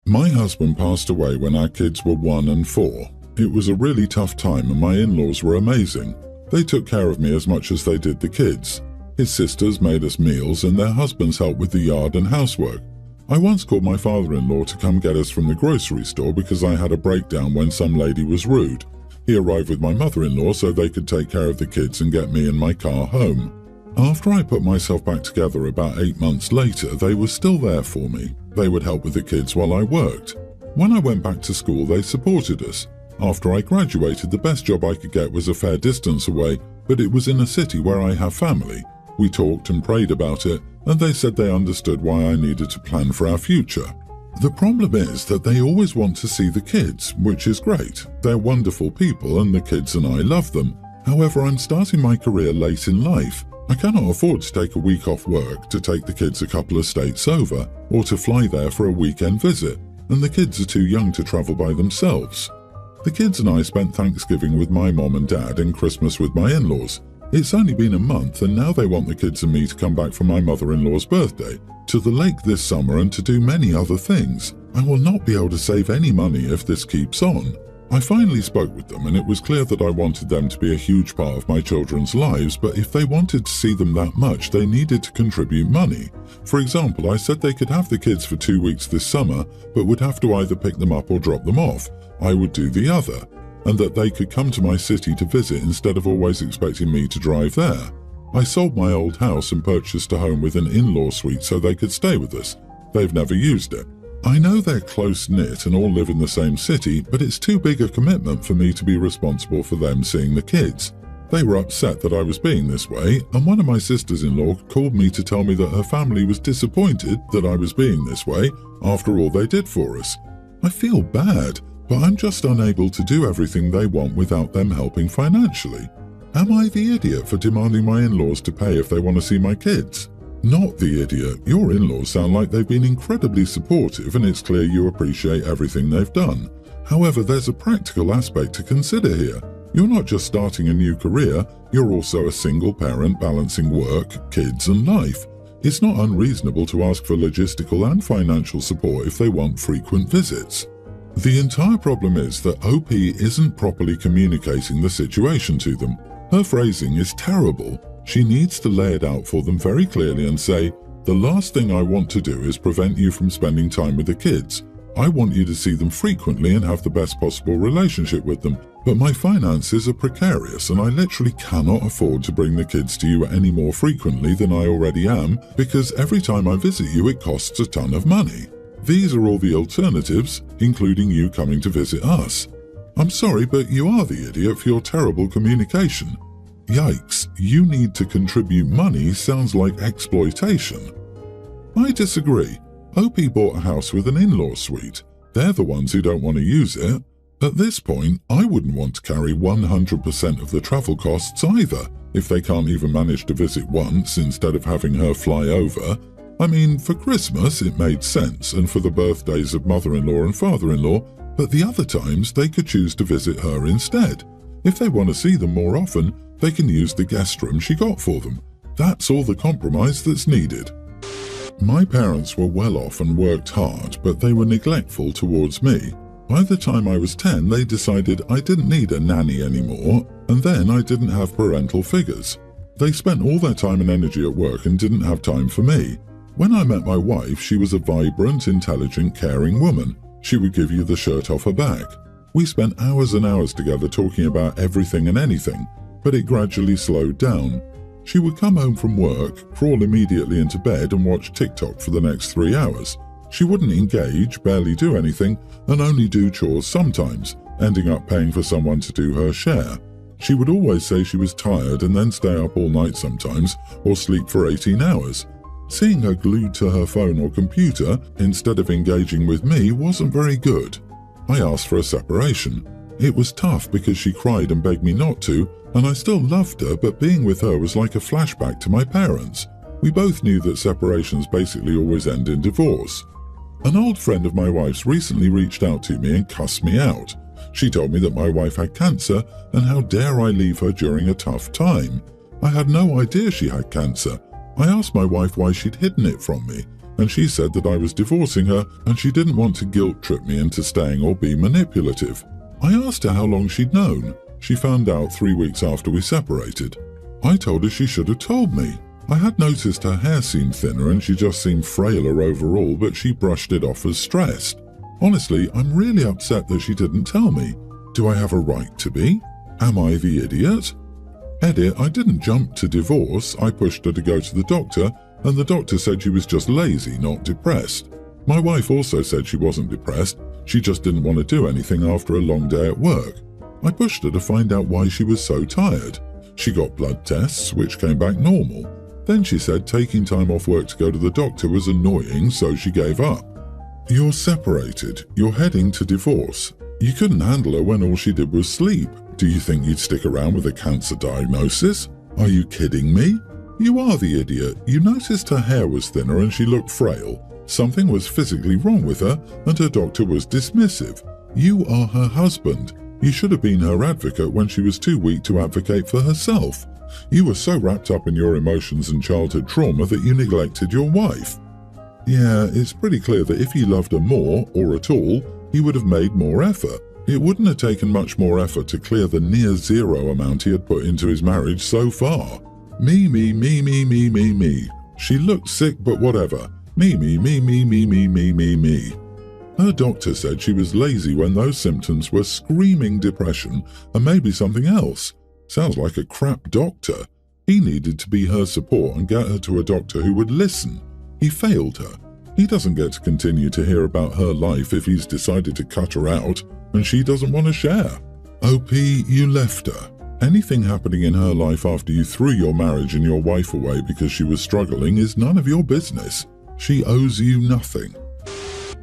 My husband passed away when our kids were 1 and 4. It was a really tough time and my in-laws were amazing. They took care of me as much as they did the kids. His sisters made us meals and their husbands helped with the yard and housework. I once called my father-in-law to come get us from the grocery store because I had a breakdown when some lady was rude. He arrived with my mother-in-law so they could take care of the kids and get me and my car home. After I put myself back together about 8 months later, they were still there for me. They would help with the kids while I worked. When I went back to school, they supported us. After I graduated, the best job I could get was a fair distance away, but it was in a city where I have family. We talked and prayed about it, and they said they understood why I needed to plan for our future. The problem is that they always want to see the kids, which is great. They're wonderful people and the kids and I love them. However, I'm starting my career late in life. I cannot afford to take a week off work to take the kids a couple of states over, or to fly there for a weekend visit, and the kids are too young to travel by themselves. The kids and I spent Thanksgiving with my mom and dad and Christmas with my in-laws. It's only been a month and now they want the kids and me to come back for my mother-in-law's birthday, to the lake this summer and to do many other things. I will not be able to save any money if this keeps on. I finally spoke with them and it was clear that I wanted them to be a huge part of my children's lives, but if they wanted to see them that much, they needed to contribute money. For example, I said they could have the kids for 2 weeks this summer, but would have to either pick them up or drop them off. I would do the other, and that they could come to my city to visit instead of always expecting me to drive there. I sold my old house and purchased a home with an in-law suite so they could stay with us. They've never used it. I know they're close-knit and all live in the same city, but it's too big a commitment for me to be responsible for them seeing the kids. They were upset that I was being this way, and one of my sisters-in-law called me to tell me that her family was disappointed that I was being this way after all they did for us. I feel bad, but I'm just unable to do everything they want without them helping financially. Am I the idiot for demanding my in-laws to pay if they want to see my kids? Not the idiot. Your in-laws sound like they've been incredibly supportive and it's clear you appreciate everything they've done. However, there's a practical aspect to consider here. You're not just starting a new career, you're also a single parent balancing work, kids and life. It's not unreasonable to ask for logistical and financial support if they want frequent visits. The entire problem is that OP isn't properly communicating the situation to them. Her phrasing is terrible. She needs to lay it out for them very clearly and say, "The last thing I want to do is prevent you from spending time with the kids. I want you to see them frequently and have the best possible relationship with them, but my finances are precarious and I literally cannot afford to bring the kids to you any more frequently than I already am because every time I visit you it costs a ton of money. These are all the alternatives, including you coming to visit us. I'm sorry, but you are the idiot for your terrible communication." Yikes, you need to contribute money sounds like exploitation. I disagree. OP bought a house with an in-law suite. They're the ones who don't want to use it. At this point, I wouldn't want to carry 100% of the travel costs either, if they can't even manage to visit once instead of having her fly over. I mean, for Christmas it made sense, and for the birthdays of mother-in-law and father-in-law, but the other times they could choose to visit her instead. If they want to see them more often, they can use the guest room she got for them. That's all the compromise that's needed. My parents were well off and worked hard, but they were neglectful towards me. By the time I was 10, they decided I didn't need a nanny anymore, and then I didn't have parental figures. They spent all their time and energy at work and didn't have time for me. When I met my wife, she was a vibrant, intelligent, caring woman. She would give you the shirt off her back. We spent hours and hours together talking about everything and anything, but it gradually slowed down. She would come home from work, crawl immediately into bed and watch TikTok for the next 3 hours. She wouldn't engage, barely do anything, and only do chores sometimes, ending up paying for someone to do her share. She would always say she was tired and then stay up all night sometimes, or sleep for 18 hours. Seeing her glued to her phone or computer instead of engaging with me wasn't very good. I asked for a separation. It was tough because she cried and begged me not to, and I still loved her, but being with her was like a flashback to my parents. We both knew that separations basically always end in divorce. An old friend of my wife's recently reached out to me and cussed me out. She told me that my wife had cancer and how dare I leave her during a tough time. I had no idea she had cancer. I asked my wife why she'd hidden it from me. and she said that I was divorcing her and she didn't want to guilt trip me into staying or be manipulative. I asked her how long she'd known. She found out 3 weeks after we separated. I told her she should have told me. I had noticed her hair seemed thinner and she just seemed frailer overall, but she brushed it off as stressed. Honestly, I'm really upset that she didn't tell me. Do I have a right to be? Am I the idiot? Edit, I didn't jump to divorce. I pushed her to go to the doctor, and the doctor said she was just lazy, not depressed. My wife also said she wasn't depressed, she just didn't want to do anything after a long day at work. I pushed her to find out why she was so tired. She got blood tests, which came back normal. Then she said taking time off work to go to the doctor was annoying, so she gave up. You're separated. You're heading to divorce. You couldn't handle her when all she did was sleep. Do you think you'd stick around with a cancer diagnosis? Are you kidding me? You are the idiot. You noticed her hair was thinner and she looked frail. Something was physically wrong with her and her doctor was dismissive. You are her husband. You should have been her advocate when she was too weak to advocate for herself. You were so wrapped up in your emotions and childhood trauma that you neglected your wife. Yeah, it's pretty clear that if he loved her more, or at all, he would have made more effort. It wouldn't have taken much more effort to clear the near zero amount he had put into his marriage so far. Me. She looked sick, but whatever. Me. Her doctor said she was lazy when those symptoms were screaming depression and maybe something else. Sounds like a crap doctor. He needed to be her support and get her to a doctor who would listen. He failed her. He doesn't get to continue to hear about her life if he's decided to cut her out and she doesn't want to share. OP, you left her. Anything happening in her life after you threw your marriage and your wife away because she was struggling is none of your business. She owes you nothing.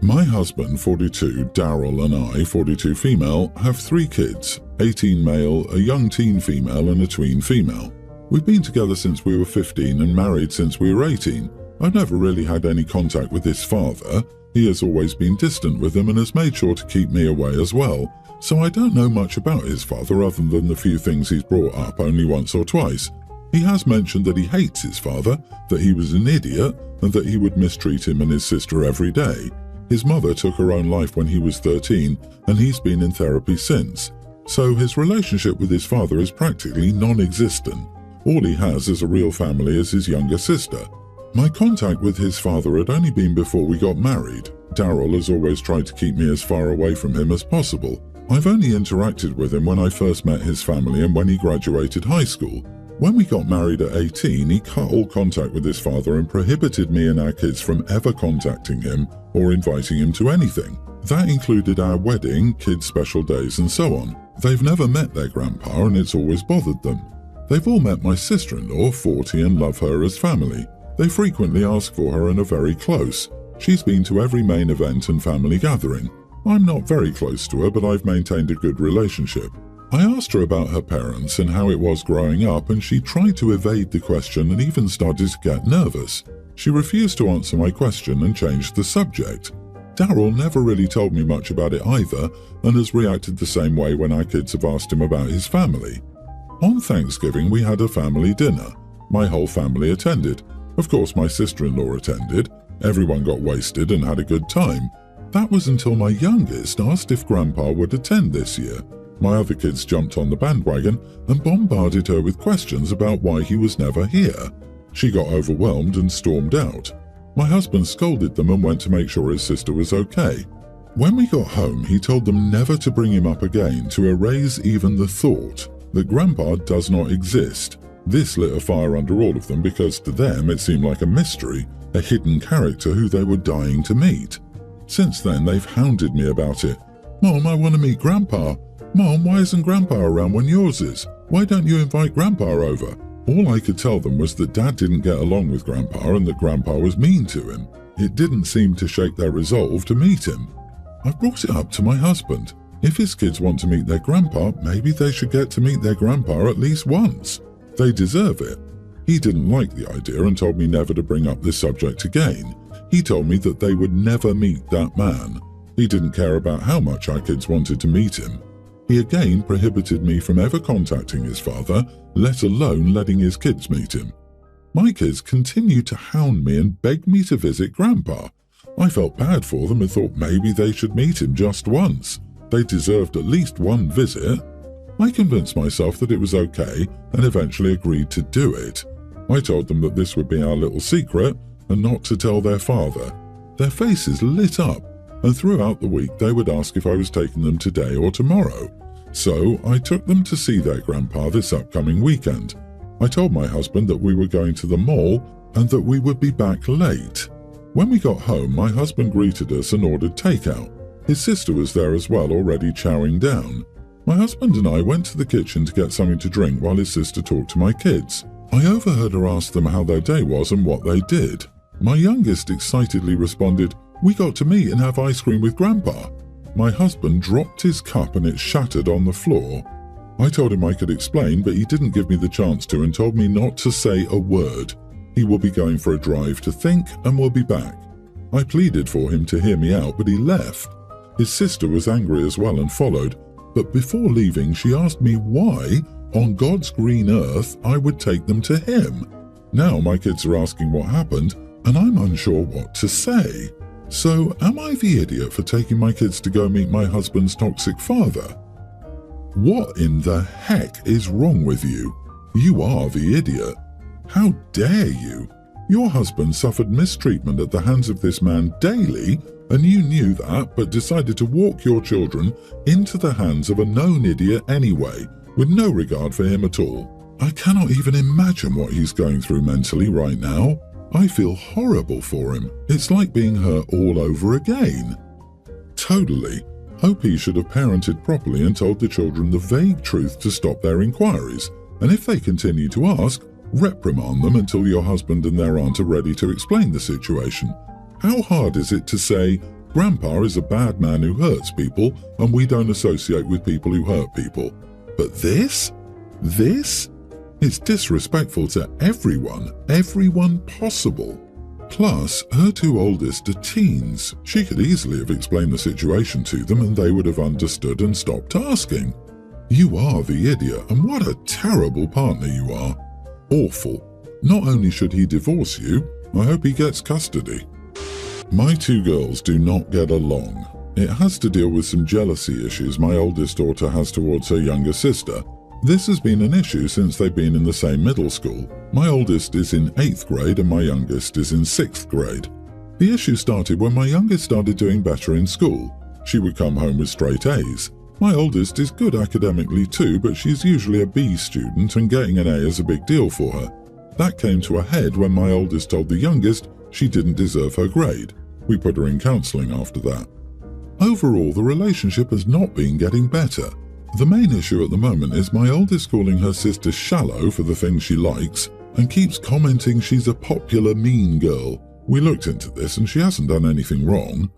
My husband, 42, Daryl, and I, 42 female, have 3 kids, 18 male, a young teen female, and a tween female. We've been together since we were 15 and married since we were 18. I've never really had any contact with his father. He has always been distant with him and has made sure to keep me away as well. So I don't know much about his father other than the few things he's brought up only once or twice. He has mentioned that he hates his father, that he was an idiot, and that he would mistreat him and his sister every day. His mother took her own life when he was 13, and he's been in therapy since. So his relationship with his father is practically non-existent. All he has as a real family is his younger sister. My contact with his father had only been before we got married. Daryl has always tried to keep me as far away from him as possible. I've only interacted with him when I first met his family and when he graduated high school. When we got married at 18, he cut all contact with his father and prohibited me and our kids from ever contacting him or inviting him to anything. That included our wedding, kids' special days, and so on. They've never met their grandpa and it's always bothered them. They've all met my sister-in-law, 40, and love her as family. They frequently ask for her and are very close. She's been to every main event and family gathering. I'm not very close to her, but I've maintained a good relationship. I asked her about her parents and how it was growing up, and she tried to evade the question and even started to get nervous. She refused to answer my question and changed the subject. Daryl never really told me much about it either, and has reacted the same way when our kids have asked him about his family. On Thanksgiving, we had a family dinner. My whole family attended. Of course, my sister-in-law attended. Everyone got wasted and had a good time. That was until my youngest asked if Grandpa would attend this year. My other kids jumped on the bandwagon and bombarded her with questions about why he was never here. She got overwhelmed and stormed out. My husband scolded them and went to make sure his sister was okay. When we got home, he told them never to bring him up again, to erase even the thought that Grandpa does not exist. This lit a fire under all of them because to them it seemed like a mystery, a hidden character who they were dying to meet. Since then, they've hounded me about it. Mom, I want to meet Grandpa. Mom, why isn't Grandpa around when yours is? Why don't you invite Grandpa over? All I could tell them was that Dad didn't get along with Grandpa and that Grandpa was mean to him. It didn't seem to shake their resolve to meet him. I've brought it up to my husband. If his kids want to meet their grandpa, maybe they should get to meet their grandpa at least once. They deserve it. He didn't like the idea and told me never to bring up this subject again. He told me that they would never meet that man. He didn't care about how much our kids wanted to meet him. He again prohibited me from ever contacting his father, let alone letting his kids meet him. My kids continued to hound me and beg me to visit Grandpa. I felt bad for them and thought maybe they should meet him just once. They deserved at least one visit. I convinced myself that it was okay and eventually agreed to do it. I told them that this would be our little secret and not to tell their father. Their faces lit up, and throughout the week they would ask if I was taking them today or tomorrow. So I took them to see their grandpa this upcoming weekend. I told my husband that we were going to the mall and that we would be back late. When we got home, my husband greeted us and ordered takeout. His sister was there as well, already chowing down. My husband and I went to the kitchen to get something to drink while his sister talked to my kids. I overheard her ask them how their day was and what they did. My youngest excitedly responded, "We got to meet and have ice cream with Grandpa." My husband dropped his cup and it shattered on the floor. I told him I could explain, but he didn't give me the chance to and told me not to say a word. He will be going for a drive to think and will be back. I pleaded for him to hear me out, but he left. His sister was angry as well and followed, but before leaving she asked me why, on God's green earth, I would take them to him. Now my kids are asking what happened, and I'm unsure what to say. So am I the idiot for taking my kids to go meet my husband's toxic father? What in the heck is wrong with you? You are the idiot. How dare you? Your husband suffered mistreatment at the hands of this man daily, and you knew that but decided to walk your children into the hands of a known idiot anyway, with no regard for him at all. I cannot even imagine what he's going through mentally right now. I feel horrible for him. It's like being hurt all over again. Totally. OP should have parented properly and told the children the vague truth to stop their inquiries, and if they continue to ask, reprimand them until your husband and their aunt are ready to explain the situation. How hard is it to say, Grandpa is a bad man who hurts people and we don't associate with people who hurt people? But this? It's disrespectful to everyone possible. Plus, her two oldest are teens. She could easily have explained the situation to them and they would have understood and stopped asking. You are the idiot, and what a terrible partner you are. Awful. Not only should he divorce you, I hope he gets custody. My two girls do not get along. It has to deal with some jealousy issues my oldest daughter has towards her younger sister. This has been an issue since they've been in the same middle school. My oldest is in 8th grade and my youngest is in 6th grade. The issue started when my youngest started doing better in school. She would come home with straight A's. My oldest is good academically too, but she's usually a B student and getting an A is a big deal for her. That came to a head when my oldest told the youngest she didn't deserve her grade. We put her in counselling after that. Overall, the relationship has not been getting better. The main issue at the moment is my oldest calling her sister shallow for the things she likes and keeps commenting she's a popular mean girl. We looked into this and she hasn't done anything wrong.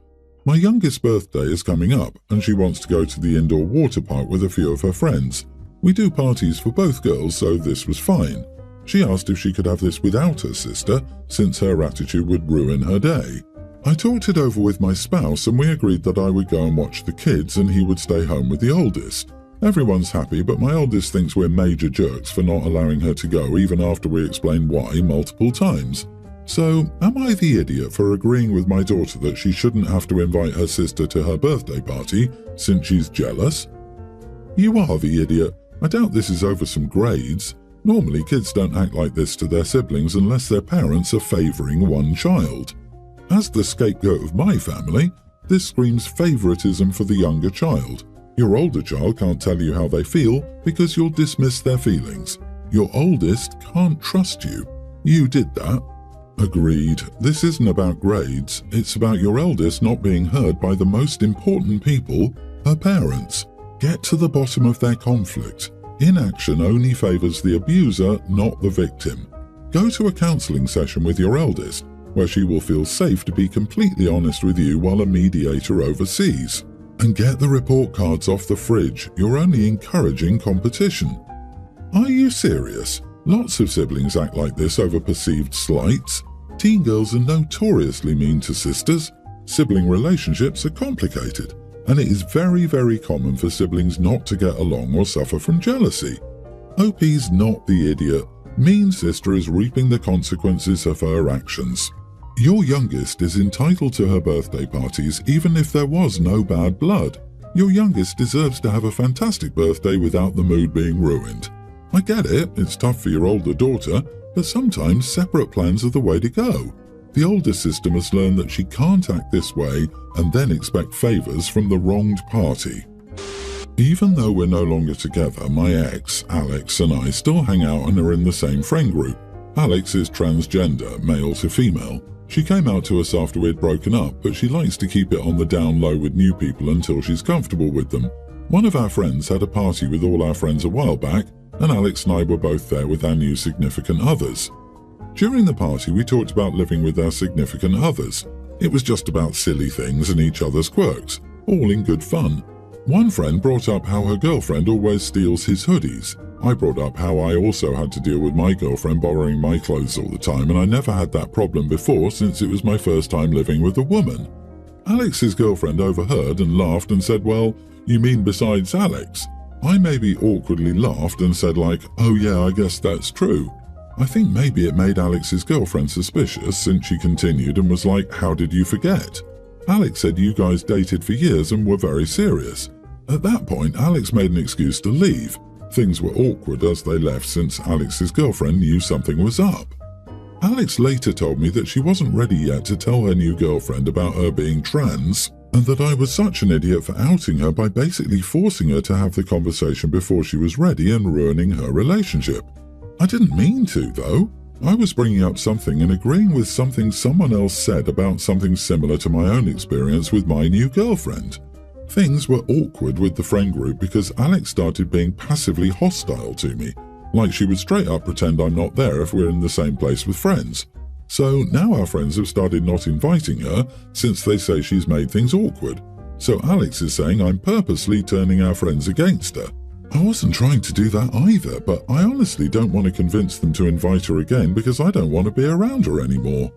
My youngest's birthday is coming up and she wants to go to the indoor water park with a few of her friends. We do parties for both girls, so this was fine. She asked if she could have this without her sister, since her attitude would ruin her day. I talked it over with my spouse and we agreed that I would go and watch the kids and he would stay home with the oldest. Everyone's happy, but my oldest thinks we're major jerks for not allowing her to go even after we explained why multiple times. So, am I the idiot for agreeing with my daughter that she shouldn't have to invite her sister to her birthday party since she's jealous? You are the idiot. I doubt this is over some grades. Normally kids don't act like this to their siblings unless their parents are favouring one child. As the scapegoat of my family, this screams favouritism for the younger child. Your older child can't tell you how they feel because you'll dismiss their feelings. Your oldest can't trust you. You did that. Agreed. This isn't about grades. It's about your eldest not being heard by the most important people, her parents. Get to the bottom of their conflict. Inaction only favours the abuser, not the victim. Go to a counselling session with your eldest, where she will feel safe to be completely honest with you while a mediator oversees. And get the report cards off the fridge. You're only encouraging competition. Are you serious? Lots of siblings act like this over perceived slights. Teen girls are notoriously mean to sisters. Sibling relationships are complicated, and it is very, very common for siblings not to get along or suffer from jealousy. OP's not the idiot. Mean sister is reaping the consequences of her actions. Your youngest is entitled to her birthday parties even if there was no bad blood. Your youngest deserves to have a fantastic birthday without the mood being ruined. I get it, it's tough for your older daughter, but sometimes separate plans are the way to go. The older sister must learn that she can't act this way and then expect favours from the wronged party. Even though we're no longer together, my ex, Alex, and I still hang out and are in the same friend group. Alex is transgender, male to female. She came out to us after we'd broken up, but she likes to keep it on the down low with new people until she's comfortable with them. One of our friends had a party with all our friends a while back, and Alex and I were both there with our new significant others. During the party, we talked about living with our significant others. It was just about silly things and each other's quirks, all in good fun. One friend brought up how her girlfriend always steals his hoodies. I brought up how I also had to deal with my girlfriend borrowing my clothes all the time, and I never had that problem before since it was my first time living with a woman. Alex's girlfriend overheard and laughed and said, "Well, you mean besides Alex?" I maybe awkwardly laughed and said "Oh yeah, I guess that's true." I think maybe it made Alex's girlfriend suspicious since she continued and was like, "How did you forget?" Alex said you guys dated for years and were very serious. At that point, Alex made an excuse to leave. Things were awkward as they left since Alex's girlfriend knew something was up. Alex later told me that she wasn't ready yet to tell her new girlfriend about her being trans, and that I was such an idiot for outing her by basically forcing her to have the conversation before she was ready and ruining her relationship. I didn't mean to, though. I was bringing up something and agreeing with something someone else said about something similar to my own experience with my new girlfriend. Things were awkward with the friend group because Alex started being passively hostile to me, like she would straight up pretend I'm not there if we're in the same place with friends. So now our friends have started not inviting her since they say she's made things awkward. So Alex is saying I'm purposely turning our friends against her. I wasn't trying to do that either, but I honestly don't want to convince them to invite her again because I don't want to be around her anymore.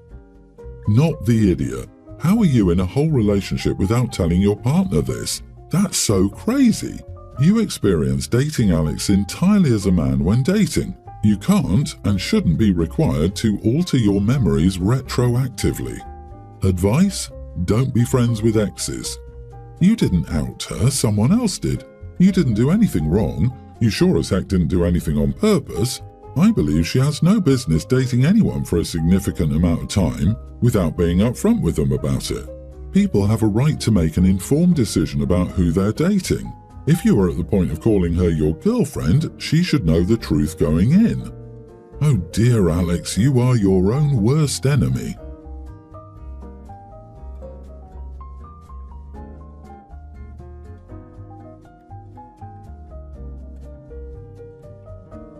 Not the idiot. How are you in a whole relationship without telling your partner this? That's so crazy. You experienced dating Alex entirely as a man when dating. You can't and shouldn't be required to alter your memories retroactively. Advice? Don't be friends with exes. You didn't out her, someone else did. You didn't do anything wrong. You sure as heck didn't do anything on purpose. I believe she has no business dating anyone for a significant amount of time without being upfront with them about it. People have a right to make an informed decision about who they're dating. If you are at the point of calling her your girlfriend, she should know the truth going in. Oh dear Alex, you are your own worst enemy.